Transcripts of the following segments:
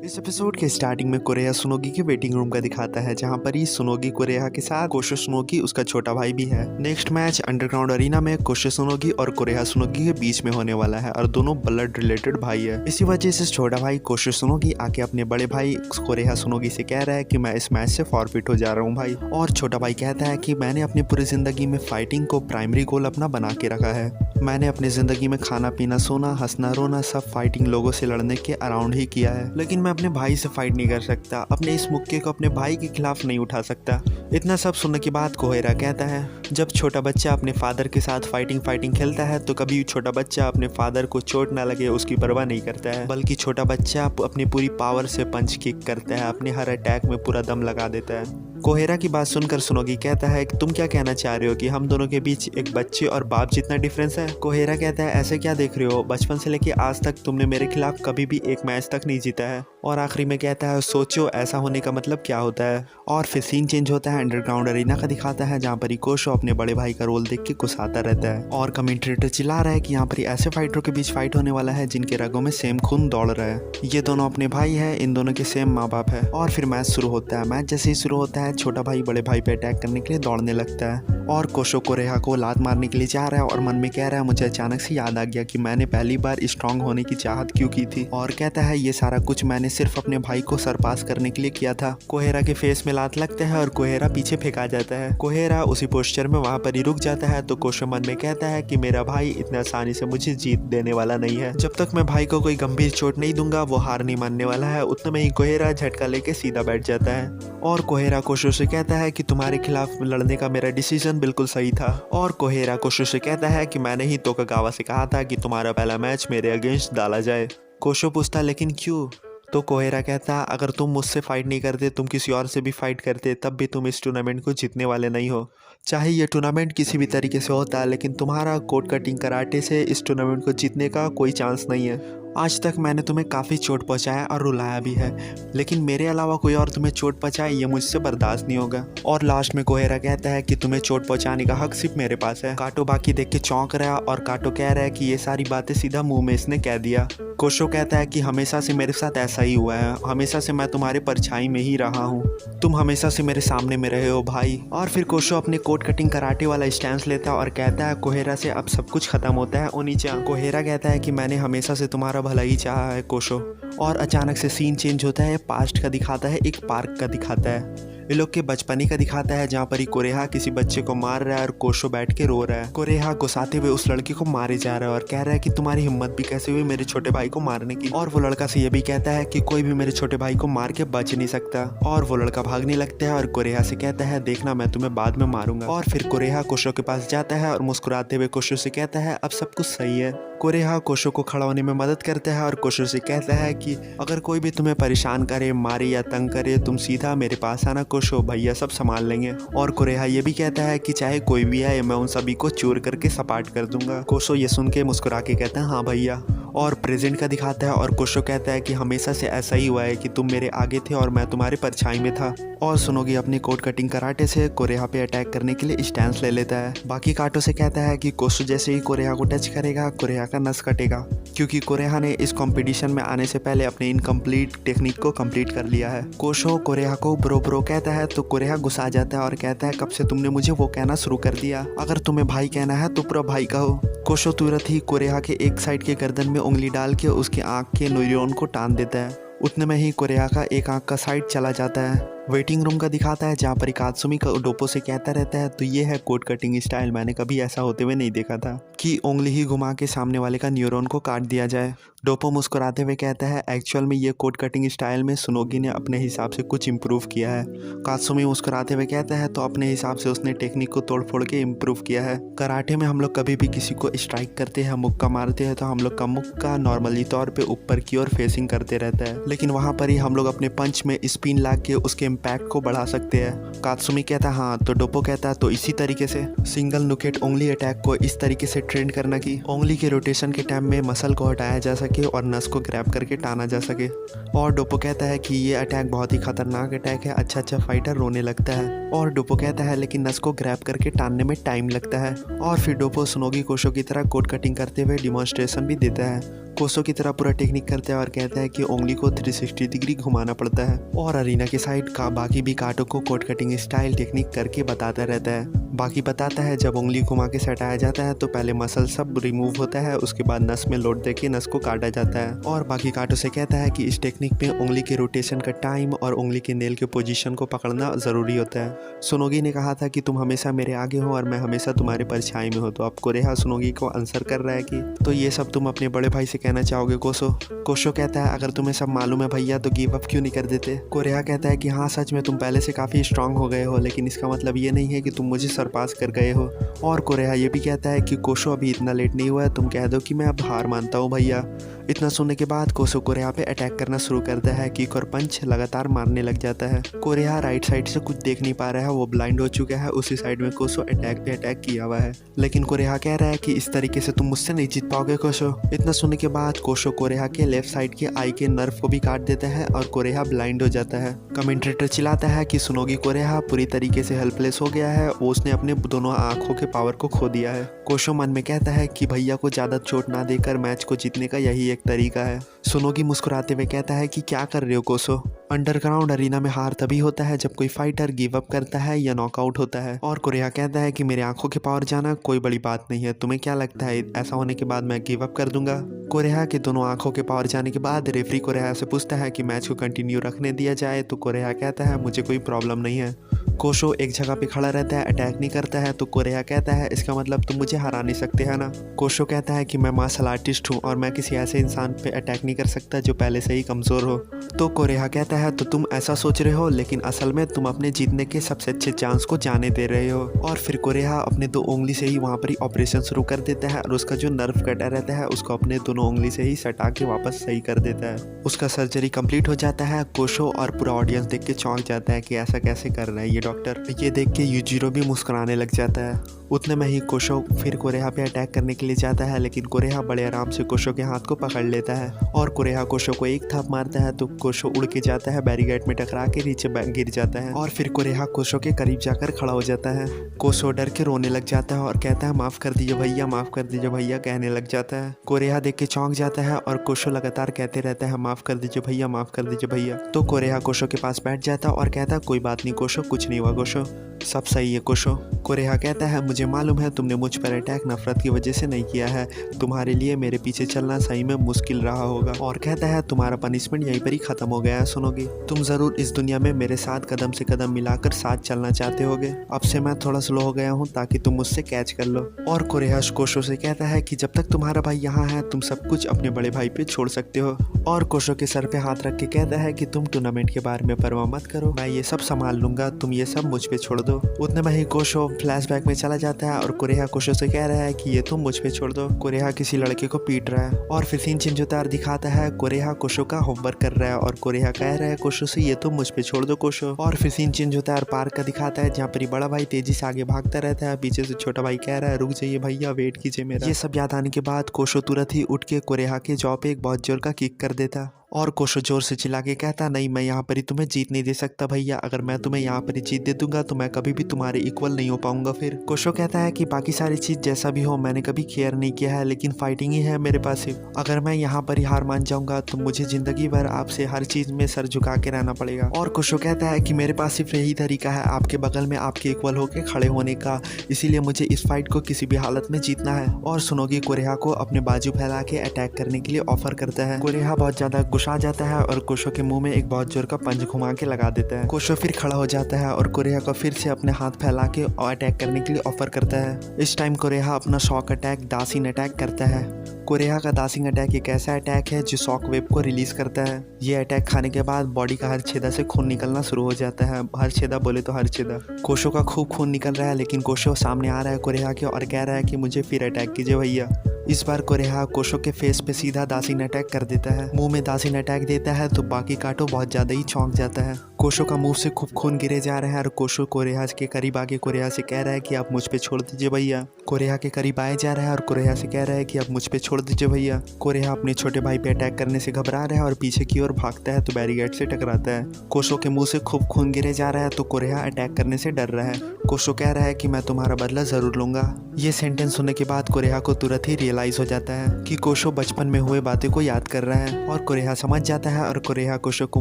इस एपिसोड के स्टार्टिंग में कोरेहा सुनोगी के वेटिंग रूम का दिखाता है, जहां पर ही सुनोगी कोरेहा के साथ कोशो सुनोगी उसका छोटा भाई भी है। नेक्स्ट मैच अंडरग्राउंड अरीना में कोशो सुनोगी और कोरेहा सुनोगी के बीच में होने वाला है और दोनों ब्लड रिलेटेड भाई है। इसी वजह से छोटा भाई कोशो सुनोगी आके अपने बड़े भाई कोरेहा सुनोगी से कह रहा है कि मैं इस मैच से फॉरफिट हो जा रहा हूँ भाई। और छोटा भाई कहता है कि मैंने अपनी पूरी जिंदगी में फाइटिंग को प्राइमरी गोल अपना बना के रखा है। मैंने अपनी जिंदगी में खाना पीना सोना हंसना रोना सब फाइटिंग लोगों से लड़ने के अराउंड ही किया है, लेकिन मैं अपने भाई से फाइट नहीं कर सकता, अपने इस मुक्के को अपने भाई के खिलाफ नहीं उठा सकता। इतना सब सुनने के बाद कोहेरा कहता है जब छोटा बच्चा अपने फादर के साथ फाइटिंग खेलता है तो कभी छोटा बच्चा अपने फादर को चोट ना लगे उसकी परवाह नहीं करता है, बल्कि छोटा बच्चा अपनी पूरी पावर से पंच किक करता है, अपने हर अटैक में पूरा दम लगा देता है। कोहेरा की बात सुनकर सुनोगी कहता है कि तुम क्या कहना चाह रहे हो कि हम दोनों के बीच एक बच्चे और बाप जितना डिफरेंस है। कोहेरा कहता है ऐसे क्या देख रहे हो, बचपन से लेके आज तक तुमने मेरे खिलाफ कभी भी एक मैच तक नहीं जीता है। और आखिरी में कहता है सोचो ऐसा होने का मतलब क्या होता है। और फिर सीन चेंज होता है, अंडरग्राउंड अरीना का दिखाता है जहाँ पर कोशो अपने बड़े भाई का रोल देख के गुस्साता रहता है और कमेंटेटर चिल्ला रहा है कि यहाँ पर ऐसे फाइटरों के बीच फाइट होने वाला है जिनके रगों में सेम खून दौड़ रहा है। ये दोनों अपने भाई है, इन दोनों के सेम माँ बाप है। और फिर मैच शुरू होता है। मैच जैसे ही शुरू होता है छोटा भाई बड़े भाई पे अटैक करने के लिए दौड़ने लगता है और कोशो कोरेहा को लात मारने के लिए जा रहा है और मन में कह रहा है मुझे अचानक से याद आ गया कि मैंने पहली बार स्ट्रांग होने की चाहत क्यों की थी। और कहता है ये सारा कुछ मैंने सिर्फ अपने भाई को सरपास करने के लिए किया था। कोहेरा के फेस में लात लगता है और कोहेरा पीछे फेंका जाता है। कोहेरा उसी पोस्चर में वहां पर ही रुक जाता है तो कोशो मन में कहता है कि मेरा भाई इतना आसानी से मुझे जीत देने वाला नहीं है, जब तक मैं भाई को कोई गंभीर चोट नहीं दूंगा वो हार नहीं मानने वाला है। उतने में ही कोहेरा झटका लेके सीधा बैठ जाता है और कोहेरा कोशो से कहता है कि तुम्हारे खिलाफ लड़ने का मेरा डिसीजन बिल्कुल सही था। और कोहेरा कोशो से कहता है कि मैंने ही तोकागावा से कहा था कि तुम्हारा पहला मैच मेरे अगेंस्ट डाला जाए। कोशो पूछता लेकिन क्यों, तो कोहेरा कहता अगर तुम मुझसे फाइट नहीं करते तुम किसी और से भी फाइट करते तब भी तुम इस टूर्नामेंट को जीतने वाले नहीं हो। चाहे ये टूर्नामेंट किसी भी तरीके से होता लेकिन तुम्हारा कोड कटिंग कराटे से इस टूर्नामेंट को जीतने का कोई चांस नहीं है। आज तक मैंने तुम्हें काफ़ी चोट पहुंचाया और रुलाया भी है, लेकिन मेरे अलावा कोई और तुम्हें चोट पहुंचाए ये मुझसे बर्दाश्त नहीं होगा। और लास्ट में कोहेरा कहता है कि तुम्हें चोट पहुंचाने का हक सिर्फ मेरे पास है। काटो बाकी देख के चौंक रहा और काटो कह रहा है कि ये सारी बातें सीधा मुंह में इसने कह दिया। कोशो कहता है कि हमेशा से मेरे साथ ऐसा ही हुआ है, हमेशा से मैं तुम्हारे परछाई में ही रहा हूँ, तुम हमेशा से मेरे सामने में रहे हो भाई। और फिर कोशो अपने कोड कटिंग कराटे वाला स्टैंस लेता है और कहता है कोहेरा से अब सब कुछ खत्म होता है ओनीचा। कोहेरा कहता है कि मैंने हमेशा से तुम्हारा भला ही चाहा है कोशो। और अचानक से सीन चेंज होता है, पास्ट का दिखाता है, एक पार्क का दिखाता है, ये लोग के बचपनी का दिखाता है जहाँ पर ही कोरेहा किसी बच्चे को मार रहा है और कोशो बैठ के रो रहा है। कोरेहा गुस्साते हुए उस लड़के को मारे जा रहा है और कह रहा है कि तुम्हारी हिम्मत भी कैसे हुई मेरे छोटे भाई को मारने की। और वो लड़का से ये भी कहता है कि कोई भी मेरे छोटे भाई को मार के बच नहीं सकता। और वो लड़का भागने लगता है और कोरेहा से कहता है देखना मैं तुम्हें बाद में मारूंगा। और फिर कोरेहा कोशो के पास जाता है और मुस्कुराते हुए कोशो से कहता है अब सब कुछ सही है। कोरेहा कोशो को खड़ा होने में मदद करता है और कोशो से कहता है कि अगर कोई भी तुम्हें परेशान करे मारे या तंग करे तुम सीधा मेरे पास आना कोशो, भैया सब संभाल लेंगे। और कोरेहा ये भी कहता है कि चाहे कोई भी आए मैं उन सभी को चूर करके सपाट कर दूंगा। कोशो ये सुन के मुस्कुरा के कहता है हाँ भैया। और प्रेजेंट का दिखाता है और कोशो कहता है कि हमेशा से ऐसा ही हुआ है कि तुम मेरे आगे थे और मैं तुम्हारे परछाई में था। और सुनोगी अपनी कोड कटिंग कराटे से कोरेहा पे अटैक करने के लिए स्टैंस ले लेता है। बाकी काटो से कहता है कि कोशो जैसे ही कोरेहा को टच करेगा कोरेहा का नस कटेगा, क्योंकि कोरेहा ने इस कंपटीशन में आने से पहले अपने इनकम्प्लीट टेक्निक को कंप्लीट कर लिया है। कोशो कोरेहा को ब्रो कहता है तो कोरेहा गुस्सा जाता है और कहता है कब से तुमने मुझे वो कहना शुरू कर दिया, अगर तुम्हें भाई कहना है तो पूरा भाई कहो। कोशो तुरंत ही कोरेहा के एक साइड के गर्दन में उंगली डाल के उसके आँख के न्यूरॉन को टान देता है। उतने में ही कोरेहा का एक आँख का साइड चला जाता है। वेटिंग रूम का दिखाता है जहाँ पर कात्सुमी का डोपो से कहता रहता है तो ये है कोड कटिंग स्टाइल, मैंने कभी ऐसा होते हुए नहीं देखा था कि उंगली ही घुमा के सामने वाले का न्यूरॉन को काट दिया जाए। डोपो मुस्कुराते हुए कहता है एक्चुअल में ये कोड कटिंग स्टाइल में सुनोगी ने अपने हिसाब से कुछ इम्प्रूव किया है। कात्सुमी मुस्कुराते हुए कहता है तो अपने हिसाब से उसने टेक्निक को तोड़ फोड़ के इम्प्रूव किया है। कराटे में हम लोग कभी भी किसी को स्ट्राइक करते हैं मुक्का मारते हैं तो हम लोग का मुक्का नॉर्मली तौर पर ऊपर की ओर फेसिंग करते रहता है, लेकिन वहाँ पर ही हम लोग अपने पंच में स्पिन ला के उसके इम्पैक्ट को बढ़ा सकते हैं। कात्सुमी कहता है हाँ, तो डोपो कहता है तो इसी तरीके से सिंगल नुकेट उंगली अटैक को इस तरीके से ट्रेन करना कि उंगली के रोटेशन के टाइम में मसल को हटाया जा सके और नस को ग्रैब करके टाना जा सके। और डोपो कहता है कि ये अटैक बहुत ही खतरनाक अटैक है, अच्छा फाइटर रोने लगता है। और डोपो कहता है लेकिन नस को ग्रैब करके टानने में टाइम लगता है। और फिर डोपो सुनोगी कोशो की तरह कोड कटिंग करते हुए डिमॉन्स्ट्रेशन भी देता है। कोसो की तरह पूरा टेक्निक करता है और कहता है कि उंगली को 360 डिग्री घुमाना पड़ता है। और अरीना के साइड का बाकी भी काटो को कोड कटिंग स्टाइल टेक्निक करके बताता रहता है। बाकी बताता है जब उंगली घुमा के सटाया जाता है तो पहले मसल सब रिमूव होता है, उसके बाद नस में लोड देके नस को काटा जाता है। और बाकी काटो से कहता है कि इस टेक्निक में उंगली के रोटेशन का टाइम और उंगली के नेल के पोजीशन को पकड़ना ज़रूरी होता है। सुनोगी ने कहा था कि तुम हमेशा मेरे आगे हो और मैं हमेशा तुम्हारे परछाई में हो। तो अब कोरेहा सुनोगी को आंसर कर रहा है कि तो ये सब तुम अपने बड़े भाई से कहना चाहोगे कोसो? कोशो कहता है अगर तुम्हें सब मालूम है भैया तो गिव अप क्यों नहीं कर देते? कोरेहा कहता है कि हाँ सच में तुम पहले से काफ़ी स्ट्रांग हो गए हो, लेकिन इसका मतलब ये नहीं है कि तुम मुझे सरपास कर गए हो। और कोरेहा ये भी कहता है कि कोशो अभी इतना लेट नहीं हुआ है, तुम कह दो कि मैं अब हार मानता हूँ भैया। इतना सुनने के बाद कोसो कोरेहा पे अटैक करना शुरू करता है, किक और पंच लगातार मारने लग जाता है। कोरेहा राइट साइड से कुछ देख नहीं पा रहा है, वो ब्लाइंड हो चुका है। उसी साइड में कोसो अटैक पे अटैक किया हुआ है, लेकिन कोरेहा कह रहा है कि इस तरीके से तुम मुझसे नहीं जीत पाओगे कोशो। इतना सुनने के बाद कोशो कोरेहा के लेफ्ट साइड के आई के नर्व को भी काट देता है और कोरेहा ब्लाइंड हो जाता है। कमेंटेटर चिल्लाता है कि सुनोगी कोरेहा पूरी तरीके से हेल्पलेस हो गया है, उसने अपने दोनों आंखों के पावर को खो दिया है। कोशो मन में कहता है कि भैया को ज्यादा चोट ना देकर मैच को जीतने का यही एक तरीका है। सुनोगी मुस्कुराते हुए कहता है कि क्या कर रहे हो कोसो? अंडरग्राउंड अरीना में हार तभी होता है जब कोई फाइटर गिव अप करता है या नॉकआउट होता है। और कोरेहा कहता है कि मेरे आंखों के पावर जाना कोई बड़ी बात नहीं है, तुम्हें क्या लगता है ऐसा होने के बाद मैं गिव अप कर दूंगा? कोरेहा के दोनों आंखों के पावर जाने के बाद रेफरी कोरेहा से पूछता है कि मैच को कंटिन्यू रखने दिया जाए, तो कोरेहा कहता है मुझे कोई प्रॉब्लम नहीं है। कोशो एक जगह पे खड़ा रहता है, अटैक नहीं करता है, तो कोरेहा कहता है इसका मतलब तुम मुझे हरा नहीं सकते है ना? कोशो कहता है कि मैं मार्शल आर्टिस्ट हूँ और मैं किसी ऐसे इंसान पे अटैक नहीं कर सकता जो पहले से ही कमज़ोर हो। तो कोरेहा कहता है तो तुम ऐसा सोच रहे हो, लेकिन असल में तुम अपने जीतने के सबसे अच्छे चांस को जाने दे रहे हो। और फिर कोरेहा अपने 2 उंगली से ही वहाँ पर ही ऑपरेशन शुरू कर देता है और उसका जो नर्व कटा रहता है उसको अपने दोनों उंगली से ही सटा के वापस सही कर देता है। उसका सर्जरी कंप्लीट हो जाता है। कोशो और पूरा ऑडियंस देख के चौंक जाता है कि ऐसा कैसे कर रहा है ये डॉक्टर। ये देख के यूजिरो भी मुस्कुराने लग जाता है। उतने में ही कोशो फिर कोरेहा पे अटैक करने के लिए जाता है, लेकिन कोरेहा बड़े आराम से कोशो के हाथ को पकड़ लेता है और कोरेहा कोशो को एक थाप मारता है तो कोशो उड़ के जाता है, बैरीगेट में टकरा के नीचे गिर जाता है। और फिर कोरेहा कोशो के करीब जाकर खड़ा हो जाता है। कोशो डर के रोने लग जाता है और कहता है माफ़ कर दीजिए भैया, माफ़ कर दीजिए भैया कहने लग जाता है। कोरेहा देख के चौंक जाता है और कोशो लगातार कहते रहता है माफ़ कर दीजिए भैया, माफ़ कर दीजिए भैया। तो कोरेहा कोशो के पास बैठ जाता है और कहता है कोई बात नहीं कोशो, कुछ नहीं हुआ कोशो, सब सही है कोशो। कोरेहा कहता है मुझे मालूम है तुमने मुझ पर अटैक नफरत की वजह से नहीं किया है, तुम्हारे लिए मेरे पीछे चलना सही में मुश्किल रहा होगा। और कहता है तुम्हारा पनिशमेंट यहीं पर ही खत्म हो गया है सुनोगी, तुम जरूर इस दुनिया में मेरे साथ कदम से कदम मिलाकर साथ चलना चाहते होगे। अब से मैं थोड़ा स्लो हो गया हूँ ताकि तुम मुझसे कैच कर लो। और कोरेहा कोशो से कहता है कि जब तक तुम्हारा भाई यहाँ है तुम सब कुछ अपने बड़े भाई पे छोड़ सकते हो। और कोशो के सर पे हाथ रख के कहता है कि तुम टूर्नामेंट के बारे में परवाह मत करो, मैं ये सब संभाल लूंगा, तुम ये सब मुझ पे छोड़ दो। उतने में ही कोशो फ्लैशबैक में चला जाता है और कोरेहा कोशो से कह रहा है कि ये तुम मुझ पे छोड़ दो। कोरेहा किसी लड़के को पीट रहा है और फिर सीन चिंजुतार दिखाता है। कोरेहा कोशो का होमवर्क कर रहा है और कोरेहा कह रहा है कोशो से ये तुम मुझ पे छोड़ दो कोशो। और फिर सीन चिंजुतार पार्क का दिखाता है जहाँ पर बड़ा भाई तेजी से आगे भागता रहता है, पीछे से छोटा भाई कह रहा है रुक जाइए भैया, वेट कीजिए मेरा। ये सब याद आने के बाद कोशो तुरंत ही उठ के कोरेहा के जॉ पे एक बहुत जोर का किक कर देता और कोशो जोर से चिल्ला के कहता नहीं मैं यहाँ पर ही तुम्हें जीत नहीं दे सकता भैया, अगर मैं तुम्हें यहाँ पर ही जीत दे दूंगा तो मैं कभी भी तुम्हारे इक्वल नहीं हो पाऊंगा। फिर कोशो कहता है कि बाकी सारी चीज जैसा भी हो मैंने कभी केयर नहीं किया है, लेकिन फाइटिंग ही है मेरे पास, अगर मैं यहाँ पर ही हार मान जाऊंगा तो मुझे जिंदगी भर आपसे हर चीज में सर झुका के रहना पड़ेगा। और कोशो कहता है कि मेरे पास सिर्फ यही तरीका है आपके बगल में आपके इक्वल होकर खड़े होने का, इसीलिए मुझे इस फाइट को किसी भी हालत में जीतना है। और सुनोगी कोरेहा को अपने बाजू फैला के अटैक करने के लिए ऑफर करता है। कोरेहा बहुत ज्यादा गुस्सा जाता है और कोशो के मुंह में एक बहुत जोर का पंच घुमा के लगा देता है। कोशो फिर खड़ा हो जाता है और कोरेहा को फिर से अपने हाथ फैला के अटैक करने के लिए ऑफर करता है। इस टाइम कोरेहा अपना शॉक अटैक दासिंग अटैक करता है। कोरेहा का दासिंग अटैक एक ऐसा अटैक है जो शॉक वेव को रिलीज करता है। ये अटैक खाने के बाद बॉडी का हर छेदा से खून निकलना शुरू हो जाता है, हर छेदा बोले तो हर छेदा। कोशो का खूब खून निकल रहा है, लेकिन कोशो सामने आ रहा है कोरेहा के और कह रहा है कि मुझे फिर अटैक कीजिए भैया। इस बार कोरेहा कोशो के फेस पे सीधा दासिन अटैक कर देता है। मुंह में दासिन अटैक देता है तो बाकी काटो बहुत ज्यादा ही चौंक जाता है। कोशो का मुंह से खूब खून गिरे जा रहा है और कोशो कोरेहा के करीब आके कोरेहा से कह रहा है कि आप मुझ पे छोड़ दीजिए भैया। कोरेहा के करीब आया जा रहा है और कोरेहा से कह रहा है कि आप मुझ पे छोड़ दीजिए भैया। कोरेहा अपने छोटे भाई पे अटैक करने से घबरा रहा है और पीछे की ओर भागता है तो बैरिकेड से टकराता है। कोशो के मुंह से खूब खून गिरे जा रहा है तो कोरेहा अटैक करने से डर रहा है। कोशो कह रहा है कि मैं तुम्हारा बदला जरूर लूंगा। ये सेंटेंस सुनने के बाद कोरेहा को तुरंत ही रियलाइज हो जाता है कि कोशो बचपन में हुए बातें को याद कर रहा है और कोरेहा समझ जाता है और कोरेहा कोशो को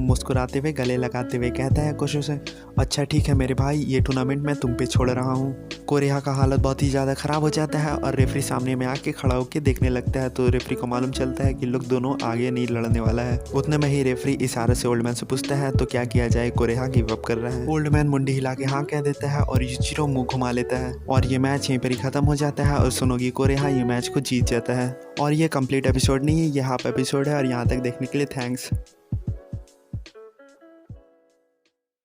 मुस्कुराते हुए गले लगाते हुए कहता है कोशो से, अच्छा ठीक है मेरे भाई, ये टूर्नामेंट मैं तुम पे छोड़ रहा हूँ। कोरेहा का हालत बहुत ही ज़्यादा ख़राब हो जाता है और रेफरी सामने में आके खड़ा होकर देखने लगता है तो रेफरी को मालूम चलता है कि लोग दोनों आगे नहीं लड़ने वाला है। उतने में ही रेफरी इशारे से ओल्ड मैन से पूछता है तो क्या किया जाए, कोरेहा गिव अप कर रहा है। ओल्ड मैन मुंडी हिला के हाँ कह देता है और यूजिरो मुंह घुमा लेता है और ये मैच यहीं पर ही खत्म हो जाता है और सुनोगी कोरेहा ये मैच को जीत जाता है। और ये कंप्लीट एपिसोड नहीं है, ये हाफ एपिसोड है और यहाँ तक देखने के लिए थैंक्स।